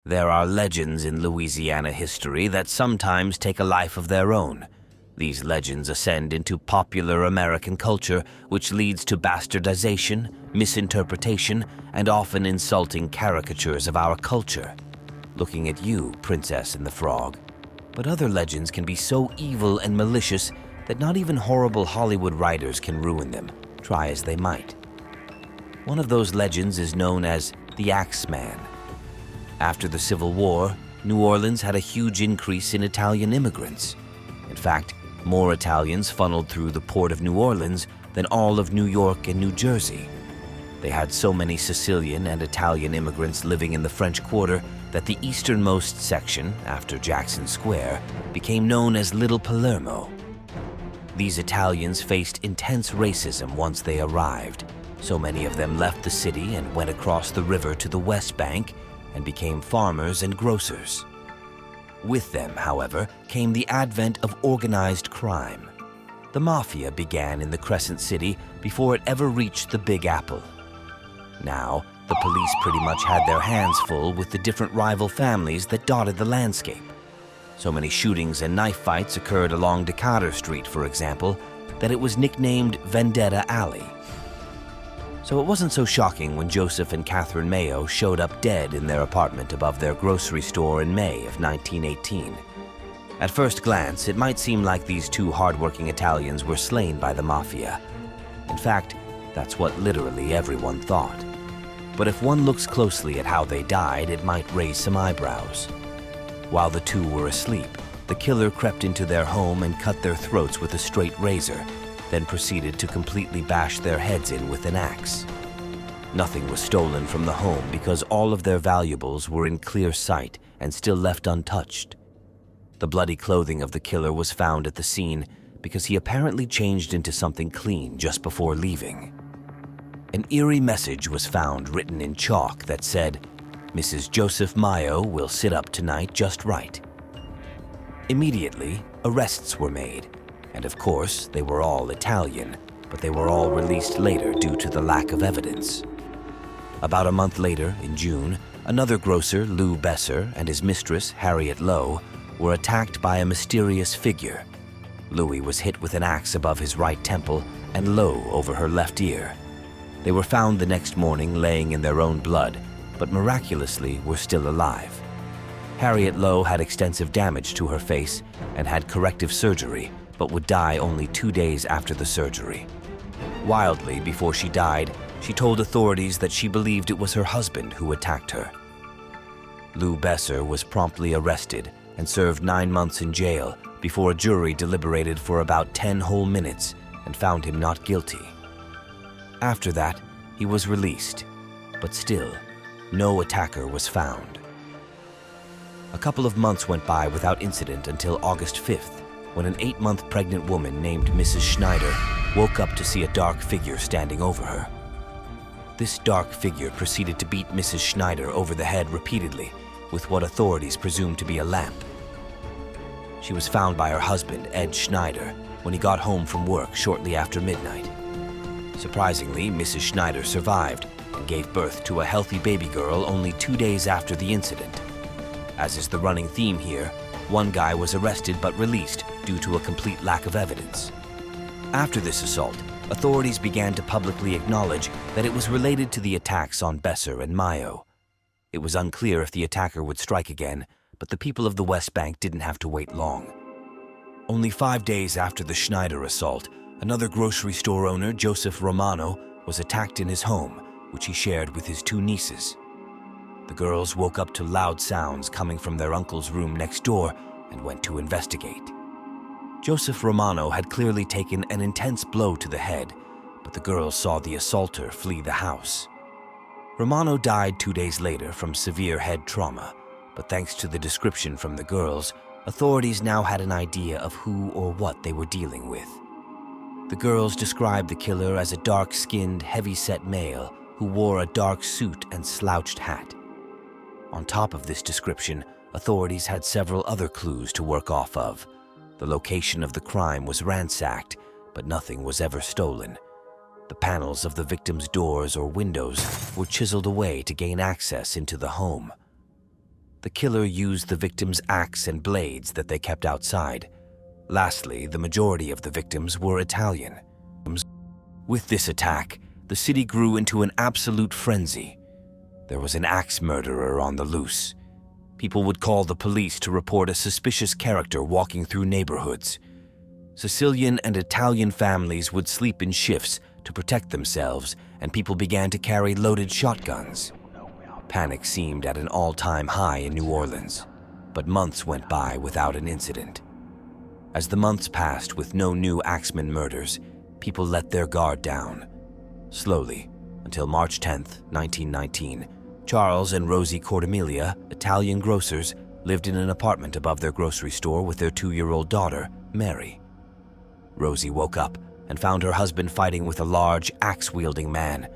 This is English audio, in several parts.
There are legends in Louisiana history that sometimes take a life of their own. These legends ascend into popular American culture, which leads to bastardization, misinterpretation, and often insulting caricatures of our culture. Looking at you, Princess and the Frog. But other legends can be so evil and malicious that not even horrible Hollywood writers can ruin them, try as they might. One of those legends is known as the Axeman. After the Civil War, New Orleans had a huge increase in Italian immigrants. In fact, more Italians funneled through the port of New Orleans than all of New York and New Jersey. They had so many Sicilian and Italian immigrants living in the French Quarter that the easternmost section, after Jackson Square, became known as Little Palermo. These Italians faced intense racism once they arrived. So many of them left the city and went across the river to the West Bank and became farmers and grocers. With them, however, came the advent of organized crime. The mafia began in the Crescent City before it ever reached the Big Apple. Now, the police pretty much had their hands full with the different rival families that dotted the landscape. So many shootings and knife fights occurred along Decatur Street, for example, that it was nicknamed Vendetta Alley. So it wasn't so shocking when Joseph and Catherine Mayo showed up dead in their apartment above their grocery store in May of 1918. At first glance, it might seem like these two hardworking Italians were slain by the mafia. In fact, that's what literally everyone thought. But if one looks closely at how they died, it might raise some eyebrows. While the two were asleep, the killer crept into their home and cut their throats with a straight razor, then proceeded to completely bash their heads in with an axe. Nothing was stolen from the home because all of their valuables were in clear sight and still left untouched. The bloody clothing of the killer was found at the scene because he apparently changed into something clean just before leaving. An eerie message was found written in chalk that said, "Mrs. Joseph Mayo will sit up tonight just right." Immediately, arrests were made. And of course, they were all Italian, but they were all released later due to the lack of evidence. About a month later, in June, another grocer, Lou Besser, and his mistress, Harriet Lowe, were attacked by a mysterious figure. Louis was hit with an axe above his right temple and Lowe over her left ear. They were found the next morning laying in their own blood, but miraculously were still alive. Harriet Lowe had extensive damage to her face and had corrective surgery, but would die only 2 days after the surgery. Wildly, before she died, she told authorities that she believed it was her husband who attacked her. Lou Besser was promptly arrested and served 9 months in jail before a jury deliberated for about 10 whole minutes and found him not guilty. After that, he was released, but still, no attacker was found. A couple of months went by without incident until August 5th, when an 8-month pregnant woman named Mrs. Schneider woke up to see a dark figure standing over her. This dark figure proceeded to beat Mrs. Schneider over the head repeatedly with what authorities presumed to be a lamp. She was found by her husband, Ed Schneider, when he got home from work shortly after midnight. Surprisingly, Mrs. Schneider survived and gave birth to a healthy baby girl only 2 days after the incident. As is the running theme here, one guy was arrested but released due to a complete lack of evidence. After this assault, authorities began to publicly acknowledge that it was related to the attacks on Besser and Mayo. It was unclear if the attacker would strike again, but the people of the West Bank didn't have to wait long. Only 5 days after the Schneider assault, another grocery store owner, Joseph Romano, was attacked in his home, which he shared with his 2 nieces. The girls woke up to loud sounds coming from their uncle's room next door and went to investigate. Joseph Romano had clearly taken an intense blow to the head, but the girls saw the assaulter flee the house. Romano died 2 days later from severe head trauma, but thanks to the description from the girls, authorities now had an idea of who or what they were dealing with. The girls described the killer as a dark-skinned, heavy-set male who wore a dark suit and slouched hat. On top of this description, authorities had several other clues to work off of. The location of the crime was ransacked, but nothing was ever stolen. The panels of the victim's doors or windows were chiseled away to gain access into the home. The killer used the victims' axe and blades that they kept outside. Lastly, the majority of the victims were Italian. With this attack, the city grew into an absolute frenzy. There was an axe murderer on the loose. People would call the police to report a suspicious character walking through neighborhoods. Sicilian and Italian families would sleep in shifts to protect themselves, and people began to carry loaded shotguns. Panic seemed at an all-time high in New Orleans, but months went by without an incident. As the months passed with no new Axeman murders, people let their guard down. Slowly, until March 10th, 1919, Charles and Rosie Cordemelia, Italian grocers, lived in an apartment above their grocery store with their 2-year-old daughter, Mary. Rosie woke up and found her husband fighting with a large, axe-wielding man.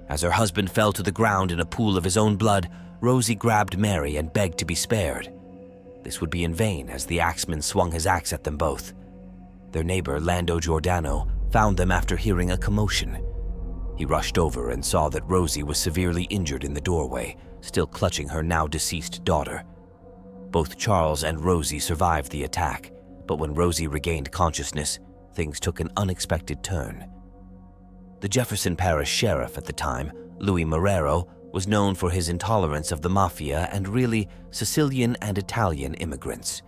As her husband fell to the ground in a pool of his own blood, Rosie grabbed Mary and begged to be spared. This would be in vain as the axeman swung his axe at them both. Their neighbor, Lando Giordano, found them after hearing a commotion. He rushed over and saw that Rosie was severely injured in the doorway, still clutching her now-deceased daughter. Both Charles and Rosie survived the attack, but when Rosie regained consciousness, things took an unexpected turn. The Jefferson Parish sheriff at the time, Louis Marrero, was known for his intolerance of the mafia and really Sicilian and Italian immigrants.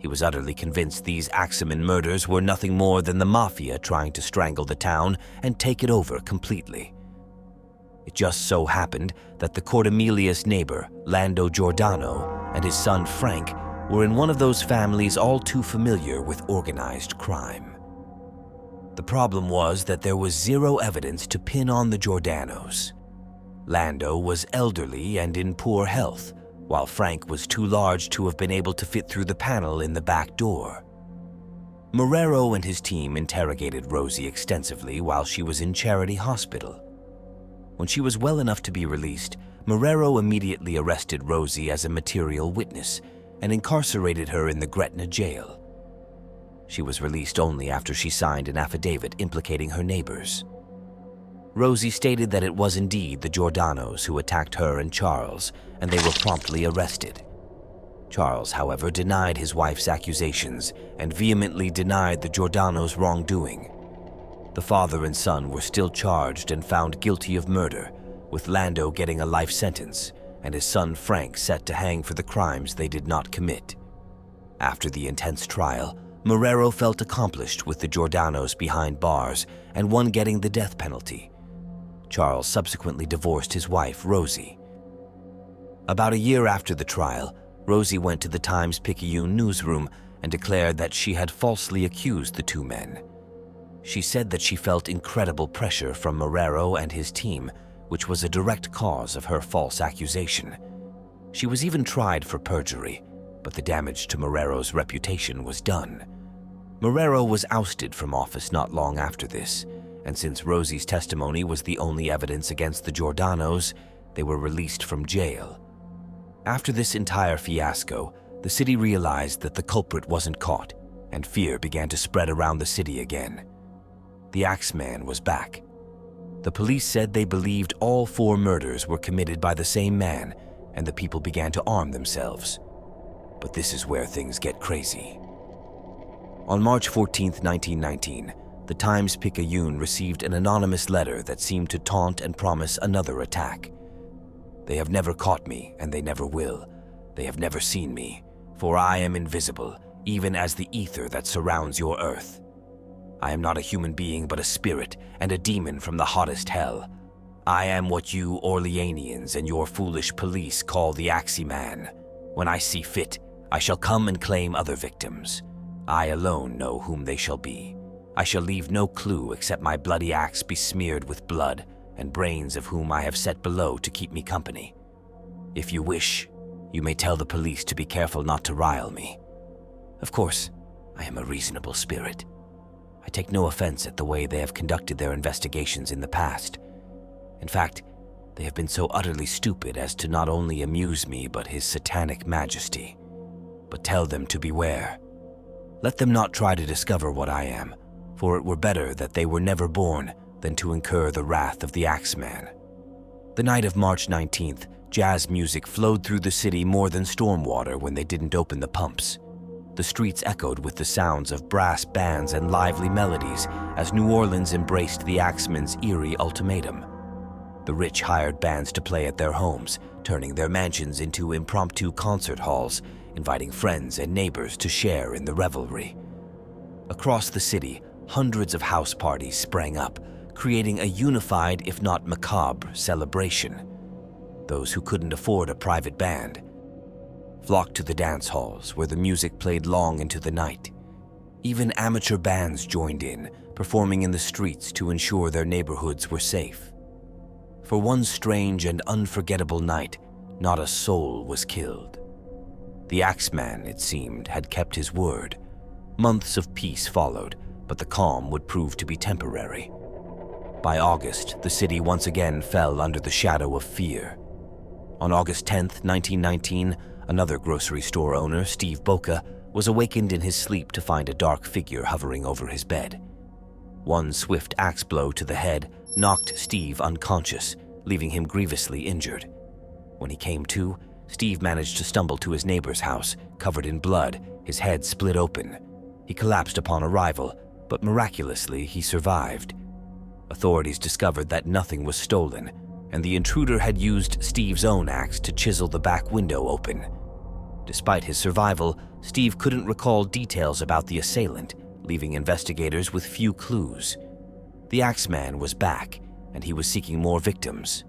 He was utterly convinced these Axeman murders were nothing more than the mafia trying to strangle the town and take it over completely. It just so happened that the Cordemelia's neighbor, Lando Giordano, and his son Frank were in one of those families all too familiar with organized crime. The problem was that there was zero evidence to pin on the Giordanos. Lando was elderly and in poor health, while Frank was too large to have been able to fit through the panel in the back door. Marrero and his team interrogated Rosie extensively while she was in Charity Hospital. When she was well enough to be released, Marrero immediately arrested Rosie as a material witness and incarcerated her in the Gretna jail. She was released only after she signed an affidavit implicating her neighbors. Rosie stated that it was indeed the Giordanos who attacked her and Charles, and they were promptly arrested. Charles, however, denied his wife's accusations and vehemently denied the Giordanos' wrongdoing. The father and son were still charged and found guilty of murder, with Lando getting a life sentence and his son Frank set to hang for the crimes they did not commit. After the intense trial, Marrero felt accomplished with the Giordanos behind bars and one getting the death penalty. Charles subsequently divorced his wife, Rosie. About a year after the trial, Rosie went to the Times-Picayune newsroom and declared that she had falsely accused the two men. She said that she felt incredible pressure from Marrero and his team, which was a direct cause of her false accusation. She was even tried for perjury, but the damage to Marrero's reputation was done. Marrero was ousted from office not long after this, and since Rosie's testimony was the only evidence against the Giordanos, they were released from jail. After this entire fiasco, the city realized that the culprit wasn't caught, and fear began to spread around the city again. The Axeman was back. The police said they believed all 4 murders were committed by the same man, and the people began to arm themselves. But this is where things get crazy. On March 14, 1919, the Times-Picayune received an anonymous letter that seemed to taunt and promise another attack. "They have never caught me, and they never will. They have never seen me, for I am invisible, even as the ether that surrounds your earth. I am not a human being but a spirit and a demon from the hottest hell. I am what you Orleanians and your foolish police call the Axeman. When I see fit, I shall come and claim other victims. I alone know whom they shall be. I shall leave no clue except my bloody axe besmeared with blood and brains of whom I have set below to keep me company. If you wish, you may tell the police to be careful not to rile me. Of course, I am a reasonable spirit. I take no offense at the way they have conducted their investigations in the past. In fact, they have been so utterly stupid as to not only amuse me but his satanic majesty. But tell them to beware. Let them not try to discover what I am, for it were better that they were never born than to incur the wrath of the Axeman." The night of March 19th, Jazz music flowed through the city more than stormwater when they didn't open the pumps. The streets echoed with the sounds of brass bands and lively melodies as New Orleans embraced the Axemen's eerie ultimatum. The rich hired bands to play at their homes, turning their mansions into impromptu concert halls, inviting friends and neighbors to share in the revelry. Across the city, hundreds of house parties sprang up, creating a unified, if not macabre, celebration. Those who couldn't afford a private band flocked to the dance halls where the music played long into the night. Even amateur bands joined in, performing in the streets to ensure their neighborhoods were safe. For one strange and unforgettable night, not a soul was killed. The Axeman, it seemed, had kept his word. Months of peace followed, but the calm would prove to be temporary. By August, the city once again fell under the shadow of fear. On August 10th, 1919, another grocery store owner, Steve Boca, was awakened in his sleep to find a dark figure hovering over his bed. One swift axe blow to the head knocked Steve unconscious, leaving him grievously injured. When he came to, Steve managed to stumble to his neighbor's house, covered in blood, his head split open. He collapsed upon arrival, but miraculously he survived. Authorities discovered that nothing was stolen, and the intruder had used Steve's own axe to chisel the back window open. Despite his survival, Steve couldn't recall details about the assailant, leaving investigators with few clues. The Axeman was back, and he was seeking more victims.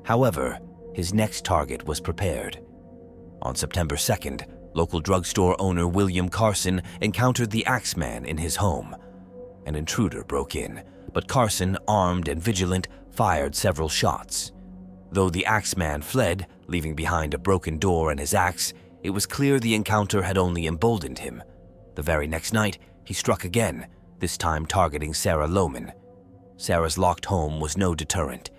However, his next target was prepared. On September 2nd, local drugstore owner William Carson encountered the Axeman in his home. An intruder broke in, but Carson, armed and vigilant, fired several shots. Though the Axeman fled, leaving behind a broken door and his axe, it was clear the encounter had only emboldened him. The very next night, he struck again, this time targeting Sarah Lohman. Sarah's locked home was no deterrent.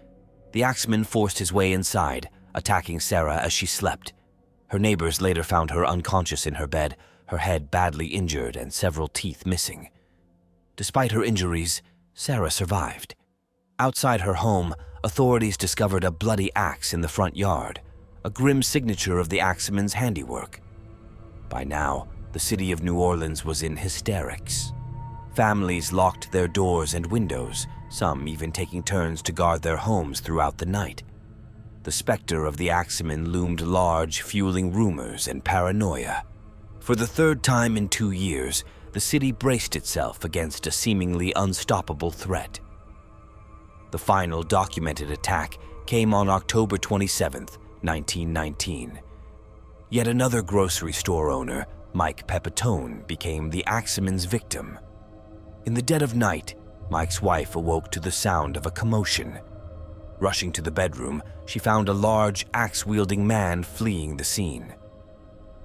The Axeman forced his way inside, attacking Sarah as she slept. Her neighbors later found her unconscious in her bed, her head badly injured and several teeth missing. Despite her injuries, Sarah survived. Outside her home, authorities discovered a bloody axe in the front yard, a grim signature of the Axeman's handiwork. By now, the city of New Orleans was in hysterics. Families locked their doors and windows, some even taking turns to guard their homes throughout the night. The specter of the Axeman loomed large, fueling rumors and paranoia. For the third time in 2 years, the city braced itself against a seemingly unstoppable threat. The final documented attack came on October 27, 1919. Yet another grocery store owner, Mike Pepitone, became the Axeman's victim. In the dead of night, Mike's wife awoke to the sound of a commotion. Rushing to the bedroom, she found a large, axe-wielding man fleeing the scene.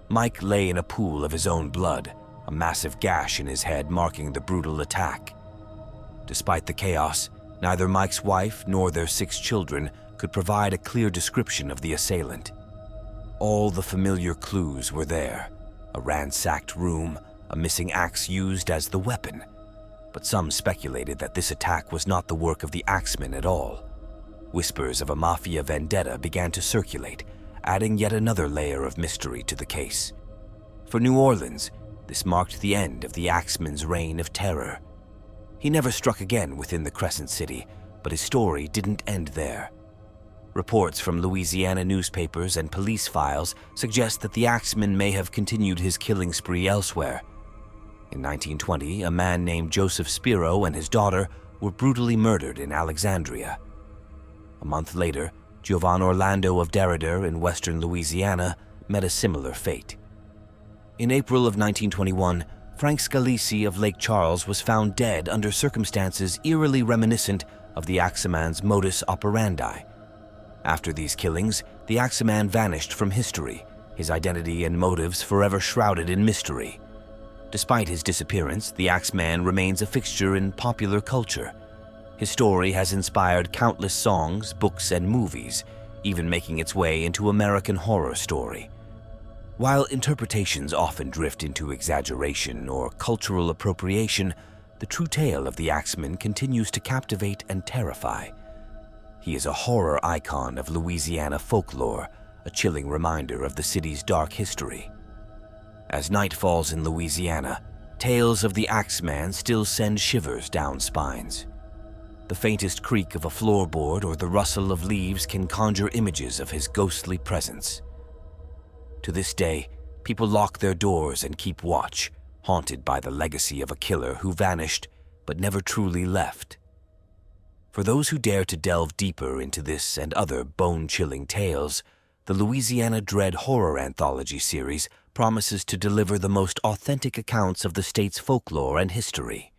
Mike lay in a pool of his own blood, a massive gash in his head marking the brutal attack. Despite the chaos, neither Mike's wife nor their 6 children could provide a clear description of the assailant. All the familiar clues were there: a ransacked room, a missing axe used as the weapon. But some speculated that this attack was not the work of the Axeman at all. Whispers of a mafia vendetta began to circulate, adding yet another layer of mystery to the case. For New Orleans, this marked the end of the Axeman's reign of terror. He never struck again within the Crescent City, but his story didn't end there. Reports from Louisiana newspapers and police files suggest that the Axeman may have continued his killing spree elsewhere. In 1920, a man named Joseph Spiro and his daughter were brutally murdered in Alexandria. A month later, Giovan Orlando of Derrida in western Louisiana met a similar fate. In April of 1921, Frank Scalisi of Lake Charles was found dead under circumstances eerily reminiscent of the Axeman's modus operandi. After these killings, the Axeman vanished from history, his identity and motives forever shrouded in mystery. Despite his disappearance, the Axeman remains a fixture in popular culture. His story has inspired countless songs, books, and movies, even making its way into American Horror Story. While interpretations often drift into exaggeration or cultural appropriation, the true tale of the Axeman continues to captivate and terrify. He is a horror icon of Louisiana folklore, a chilling reminder of the city's dark history. As night falls in Louisiana, tales of the Axeman still send shivers down spines. The faintest creak of a floorboard or the rustle of leaves can conjure images of his ghostly presence. To this day, people lock their doors and keep watch, haunted by the legacy of a killer who vanished but never truly left. For those who dare to delve deeper into this and other bone-chilling tales, the Louisiana Dread Horror Anthology series promises to deliver the most authentic accounts of the state's folklore and history.